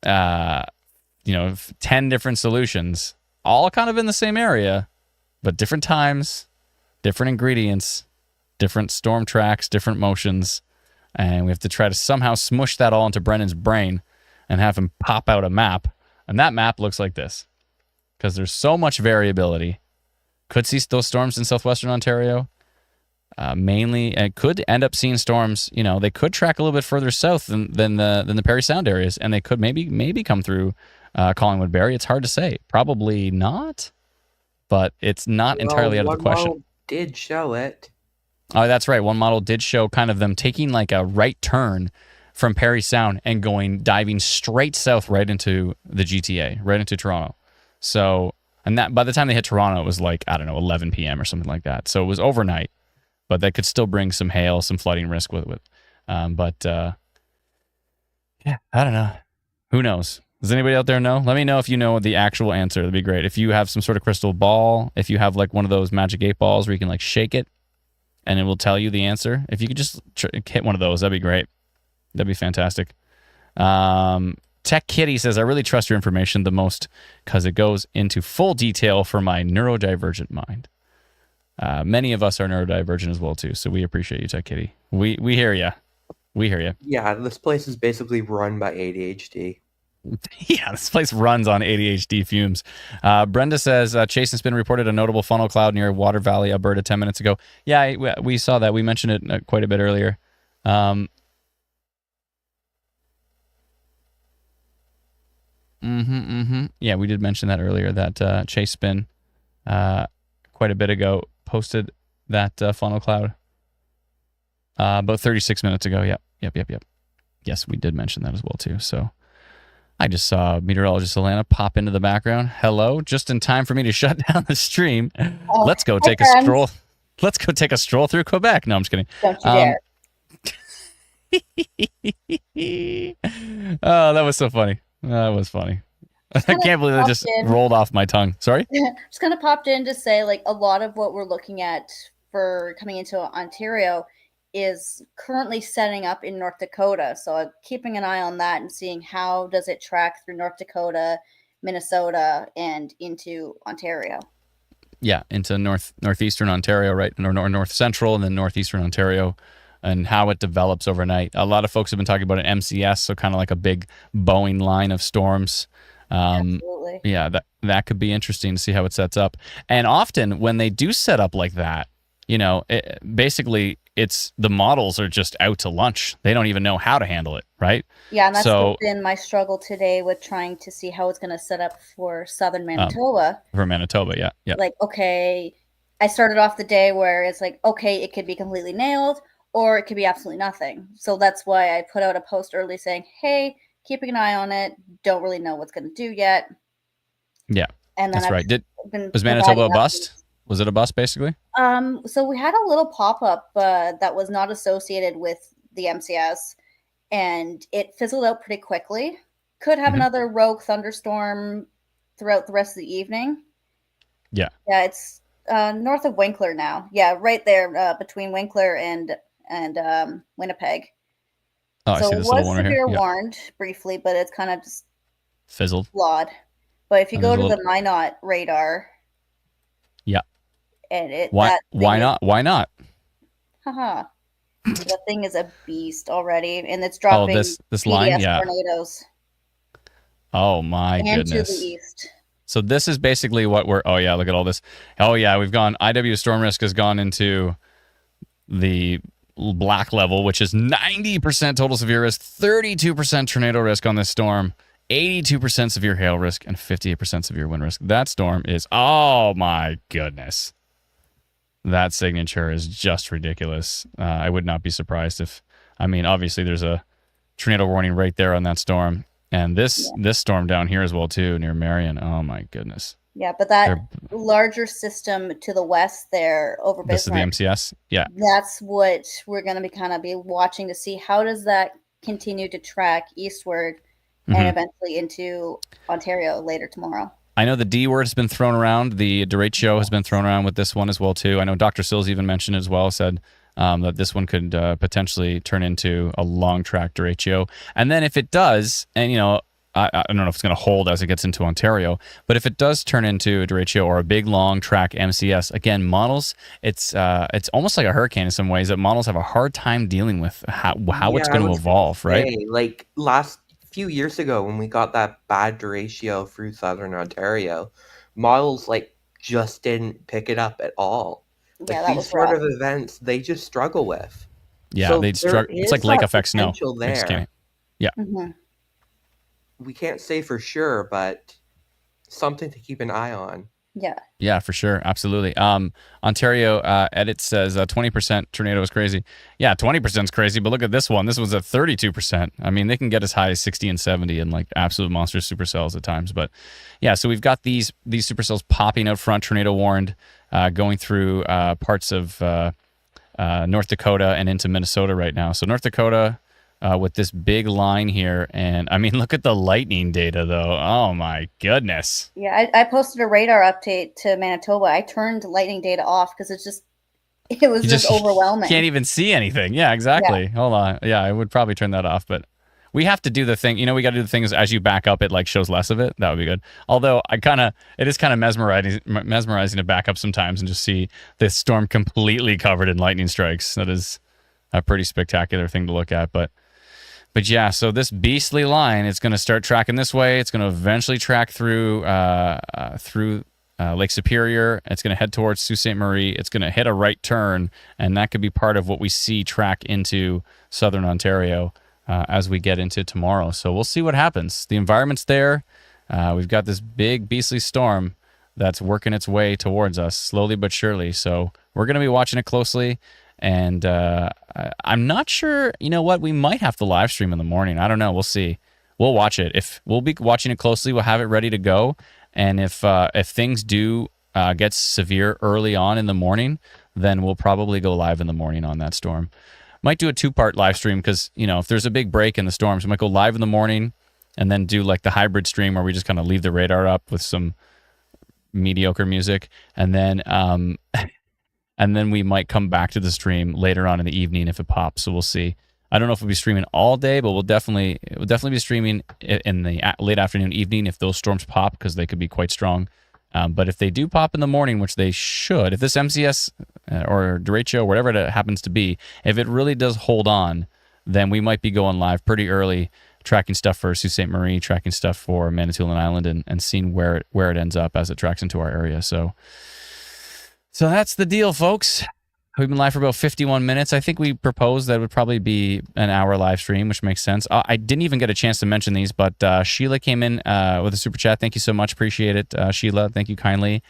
10 different solutions, all kind of in the same area, but different times, different ingredients, different storm tracks, different motions, and we have to try to somehow smush that all into Brendan's brain and have him pop out a map. And that map looks like this, because there's so much variability. Could see those storms in southwestern Ontario. Mainly, and could end up seeing storms. They could track a little bit further south than the Parry Sound areas, and they could maybe come through Collingwood Barrie. It's hard to say. Probably not, but it's not entirely out of the question. One model did show it. Oh, that's right. One model did show kind of them taking like a right turn from Parry Sound and diving straight south right into the GTA, right into Toronto. So, and that by the time they hit Toronto, it was like, 11 p.m. or something like that. So it was overnight, but that could still bring some hail, some flooding risk with it. Yeah, I don't know. Who knows? Does anybody out there know? Let me know if you know the actual answer. That'd be great. If you have some sort of crystal ball, if you have like one of those magic 8 balls where you can like shake it and it will tell you the answer. If you could just hit one of those, that'd be great. That'd be fantastic. Tech Kitty says, I really trust your information the most because it goes into full detail for my neurodivergent mind. Many of us are neurodivergent as well, too, so we appreciate you, Tech Kitty. We hear you. We hear you. Yeah, this place is basically run by ADHD. Yeah, this place runs on ADHD fumes. Brenda says, Chase and Spin reported a notable funnel cloud near Water Valley, Alberta 10 minutes ago. Yeah, we saw that. We mentioned it quite a bit earlier. Yeah, we did mention that earlier, that Chase Spin quite a bit ago posted that funnel cloud about 36 minutes ago. Yep. Yep. Yes, we did mention that as well too. So I just saw meteorologist Alana pop into the background. Hello, just in time for me to shut down the stream. Oh, Let's go hi, take a friends. stroll. Let's go take a stroll through Quebec. No, I'm just kidding. Don't you dare. Oh, that was so funny. That was funny. I can't believe that just rolled off my tongue. Sorry? Just kind of popped in to say, like, a lot of what we're looking at for coming into Ontario is currently setting up in North Dakota. So I'm keeping an eye on that and seeing how does it track through North Dakota, Minnesota, and into Ontario. Yeah, into northeastern Ontario, right? Or north central, and then northeastern Ontario, and how it develops overnight. A lot of folks have been talking about an MCS, so kind of like a big Boeing line of storms. Absolutely. Yeah, that could be interesting to see how it sets up. And often when they do set up like that, basically it's the models are just out to lunch. They don't even know how to handle it, right? Yeah, and that's been my struggle today with trying to see how it's going to set up for southern Manitoba. For Manitoba, yeah. Like, okay, I started off the day where it's like, okay, it could be completely nailed or it could be absolutely nothing. So that's why I put out a post early saying, hey, keeping an eye on it. Don't really know what's going to do yet. Yeah, and then that's right. Was Manitoba a bust? Was it a bust, basically? So we had a little pop-up that was not associated with the MCS, and it fizzled out pretty quickly. Could have another rogue thunderstorm throughout the rest of the evening. Yeah. Yeah, it's north of Winkler now. Yeah, right there between Winkler and Winnipeg. Oh, so I see this it little was one right here. severe warned briefly, but it's kind of just fizzled. Flawed. But if you go to the Minot radar, yeah, and why not? Why not? Haha, that thing is a beast already, and it's dropping. Oh, this line, yeah. Tornadoes. Oh my goodness. And to the east. So this is basically what we're. Oh yeah, look at all this. Oh yeah, we've gone. IW storm risk has gone into the black level, which is 90% total severe risk, 32% tornado risk on this storm, 82% severe hail risk, and 58% severe wind risk. That storm is, oh my goodness. That signature is just ridiculous. I would not be surprised if, obviously there's a tornado warning right there on that storm. And this storm down here as well too, near Marion. Oh my goodness. Yeah, but that larger system to the west there over Bismarck. This is the MCS? Yeah. That's what we're going to be watching to see how does that continue to track eastward and eventually into Ontario later tomorrow. I know the D word has been thrown around. The derecho has been thrown around with this one as well too. I know Dr. Sills even mentioned it as well, said that this one could potentially turn into a long track derecho. And then if it does, and I don't know if it's going to hold as it gets into Ontario, but if it does turn into a derecho or a big long track MCS, again, models, it's almost like a hurricane in some ways that models have a hard time dealing with how it's going to evolve, right? Like last few years ago when we got that bad derecho through southern Ontario, models just didn't pick it up at all. Yeah, these sort of events they just struggle with. Yeah, so they'd struggle. It's like lake effect snow. There. Yeah. Mm-hmm. We can't say for sure, but something to keep an eye on. Yeah, for sure. Absolutely. Ontario edit says 20% tornado is crazy. Yeah, 20% is crazy, but look at this one. This one's at 32%. They can get as high as 60 and 70 and like absolute monster supercells at times. But yeah, so we've got these supercells popping out front, tornado warned, going through parts of North Dakota and into Minnesota right now. So North Dakota with this big line here. And look at the lightning data though. Oh my goodness. Yeah, I posted a radar update to Manitoba. I turned lightning data off because it was just overwhelming. Can't even see anything. Yeah, exactly. Yeah. Hold on. Yeah, I would probably turn that off, but we have to do the thing. We got to do the thing is as you back up, it like shows less of it. That would be good. Although it is kind of mesmerizing to back up sometimes and just see this storm completely covered in lightning strikes. That is a pretty spectacular thing to look at, But yeah, so this beastly line is going to start tracking this way. It's going to eventually track through Lake Superior. It's going to head towards Sault Ste. Marie. It's going to hit a right turn, and that could be part of what we see track into southern Ontario as we get into tomorrow. So we'll see what happens. The environment's there. We've got this big beastly storm that's working its way towards us slowly but surely. So we're going to be watching it closely. And I'm not sure. You know what? We might have to live stream in the morning. I don't know. We'll see. We'll watch it. If we'll be watching it closely, we'll have it ready to go. And if things do get severe early on in the morning, then we'll probably go live in the morning on that storm. Might do a 2-part live stream because, if there's a big break in the storms, we might go live in the morning and then do like the hybrid stream where we just kind of leave the radar up with some mediocre music, and then we might come back to the stream later on in the evening if it pops. So we'll see. I don't know if we'll be streaming all day, but we'll definitely be streaming in the late afternoon, evening if those storms pop, because they could be quite strong. But if they do pop in the morning, which they should, if this MCS or derecho, whatever it happens to be, if it really does hold on, then we might be going live pretty early, tracking stuff for Sault Ste. Marie, tracking stuff for Manitoulin Island, and seeing where it ends up as it tracks into our area. So that's the deal, folks. We've been live for about 51 minutes. I think we proposed that it would probably be an hour live stream, which makes sense. I didn't even get a chance to mention these, but Sheila came in with a super chat. Thank you so much. Appreciate it, Sheila. Thank you kindly.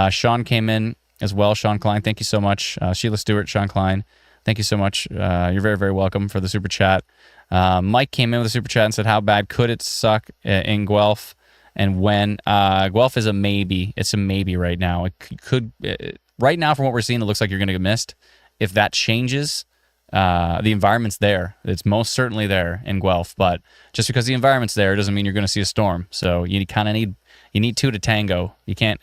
Sean came in as well. Sean Klein, thank you so much. Sheila Stewart, Sean Klein, thank you so much. You're very, very welcome for the super chat. Mike came in with a super chat and said, how bad could it suck in Guelph? And when? Guelph is a maybe. It's a maybe right now. It could... Right now, from what we're seeing, it looks like you're going to get missed. If that changes, the environment's there. It's most certainly there in Guelph. But just because the environment's there doesn't mean you're going to see a storm. So you kind of need two to tango. You can't.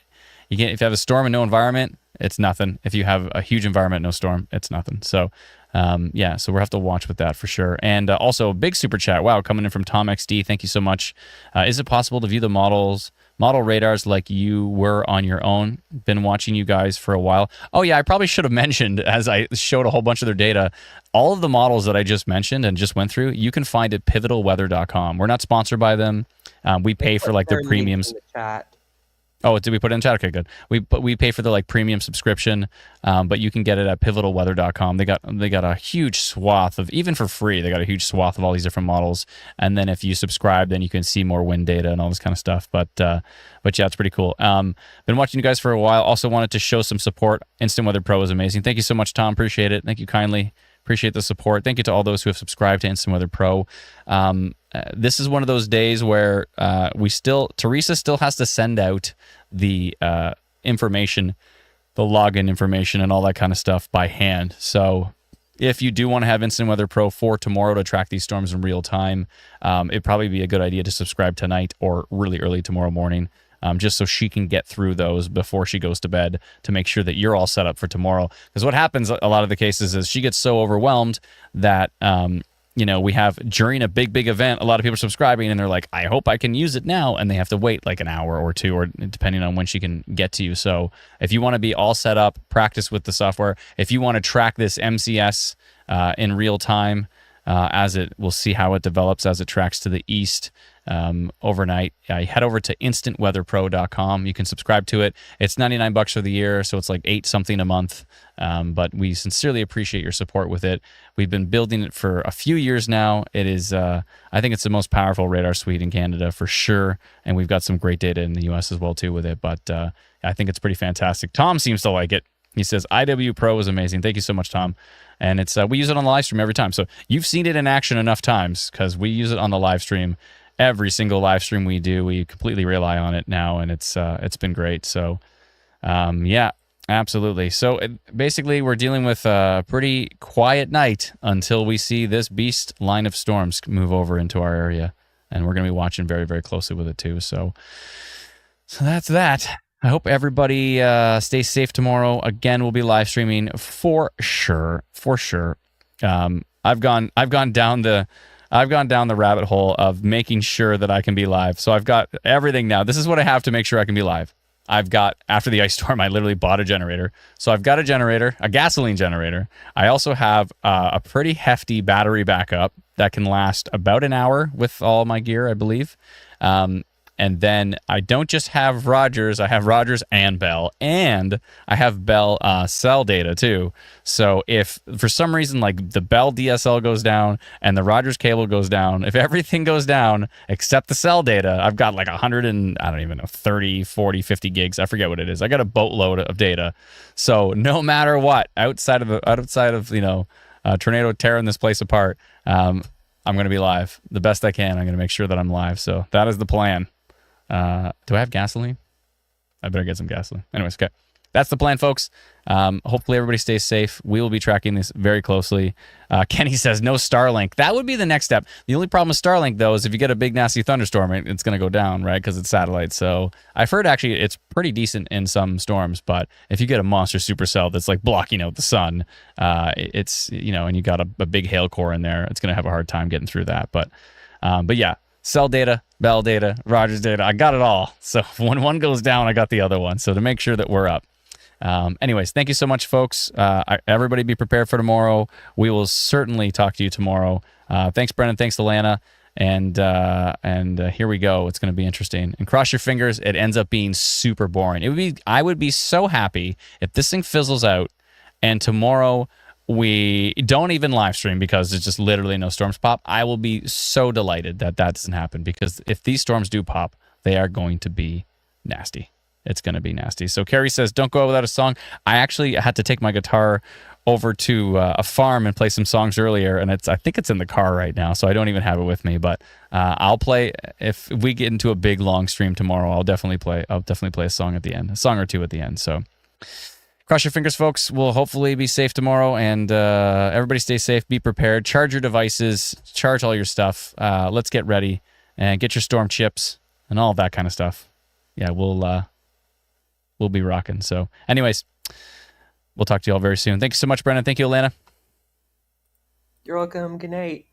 If you have a storm and no environment, it's nothing. If you have a huge environment, no storm, it's nothing. So so we'll have to watch with that for sure. And also a big super chat. Wow, coming in from Tom XD. Thank you so much. Is it possible to view the model radars like you were on your own? Been watching you guys for a while. Oh yeah, I probably should have mentioned, as I showed a whole bunch of their data, all of the models that I just mentioned and just went through, you can find at pivotalweather.com. We're not sponsored by them. We pay for like their premiums. Oh, did we put it in chat? Okay, good. We pay for the premium subscription, but you can get it at pivotalweather.com. They got a huge swath of, even for free, they got a huge swath of all these different models. And then if you subscribe, then you can see more wind data and all this kind of stuff. But yeah, it's pretty cool. Been watching you guys for a while. Also wanted to show some support. Instant Weather Pro is amazing. Thank you so much, Tom. Appreciate it. Thank you kindly. Appreciate the support. Thank you to all those who have subscribed to Instant Weather Pro. This is one of those days where Teresa still has to send out the information, the login information and all that kind of stuff by hand. So if you do want to have Instant Weather Pro for tomorrow to track these storms in real time, it'd probably be a good idea to subscribe tonight or really early tomorrow morning. Just so she can get through those before she goes to bed to make sure that you're all set up for tomorrow. Because what happens a lot of the cases is she gets so overwhelmed that, we have during a big event, a lot of people are subscribing and they're like, I hope I can use it now. And they have to wait like an hour or two, or depending on when she can get to you. So if you want to be all set up, practice with the software. If you want to track this MCS in real time, we'll see how it develops as it tracks to the east overnight. Head over to instantweatherpro.com. You can subscribe to it. It's $99 for the year, so it's like $8 something a month. But we sincerely appreciate your support with it. We've been building it for a few years now. It is, I think it's the most powerful radar suite in Canada for sure. And we've got some great data in the US as well too with it. But I think it's pretty fantastic. Tom seems to like it. He says, IW Pro is amazing. Thank you so much, Tom. And it's we use it on the live stream every time. So you've seen it in action enough times because we use it on the live stream. Every single live stream we do, we completely rely on it now, and it's been great. So, yeah, absolutely. So basically, we're dealing with a pretty quiet night until we see this beast line of storms move over into our area, and we're going to be watching very, very closely with it too. So that's that. I hope everybody stays safe tomorrow. Again, we'll be live streaming for sure. For sure. I've gone down the rabbit hole of making sure that I can be live. So I've got everything now. This is what I have to make sure I can be live. After the ice storm, I literally bought a generator. So I've got a generator, a gasoline generator. I also have a pretty hefty battery backup that can last about an hour with all my gear, I believe. And then I don't just have Rogers, I have Rogers and Bell, and I have Bell cell data too. So if for some reason like the Bell DSL goes down and the Rogers cable goes down, if everything goes down except the cell data, I've got like 100 and I don't even know, 30, 40, 50 gigs. I forget what it is. I got a boatload of data. So no matter what, outside of tornado tearing this place apart, I'm going to be live the best I can. I'm going to make sure that I'm live. So that is the plan. Do I have gasoline? I better get some gasoline. Anyways, okay. That's the plan, folks. Hopefully everybody stays safe. We will be tracking this very closely. Kenny says no Starlink. That would be the next step. The only problem with Starlink, though, is if you get a big, nasty thunderstorm, it's going to go down, right? Because it's satellite. So I've heard actually it's pretty decent in some storms. But if you get a monster supercell that's like blocking out the sun, it's, and you got a big hail core in there, it's going to have a hard time getting through that. But yeah. Cell data, Bell data, Rogers data, I got it all. So when one goes down, I got the other one. So to make sure that we're up. Anyways, thank you so much, folks. Everybody be prepared for tomorrow. We will certainly talk to you tomorrow. Thanks, Brennan. Thanks, Alana. And here we go. It's going to be interesting. And cross your fingers, it ends up being super boring. I would be so happy if this thing fizzles out and tomorrow we don't even live stream because there's just literally no storms pop. I will be so delighted that doesn't happen, because if these storms do pop, they are going to be nasty. It's going to be nasty. So Carrie says, don't go out without a song. I actually had to take my guitar over to a farm and play some songs earlier, and I think it's in the car right now, so I don't even have it with me. But I'll play if we get into a big long stream tomorrow. I'll definitely play a song at the end, a song or two at the end. So cross your fingers, folks. We'll hopefully be safe tomorrow, and everybody stay safe. Be prepared. Charge your devices. Charge all your stuff. Let's get ready and get your storm chips and all that kind of stuff. Yeah, we'll be rocking. So, anyways, we'll talk to you all very soon. Thank you so much, Brennan. Thank you, Alana. You're welcome. Good night.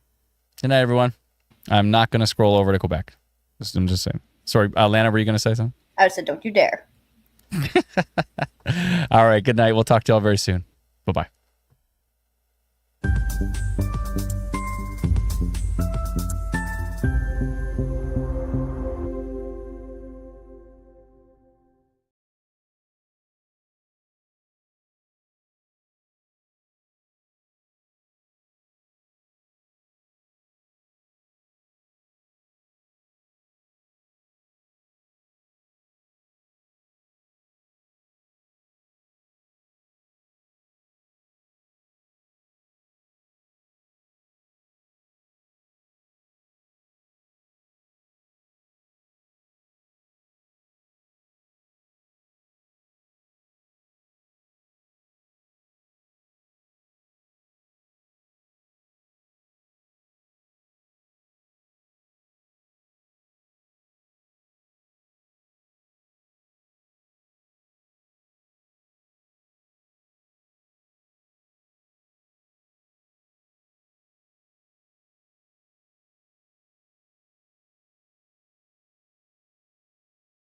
Good night, everyone. I'm not going to scroll over to Quebec. I'm just saying. Sorry, Alana, were you going to say something? I said, don't you dare. All right. Good night. We'll talk to y'all very soon. Bye-bye.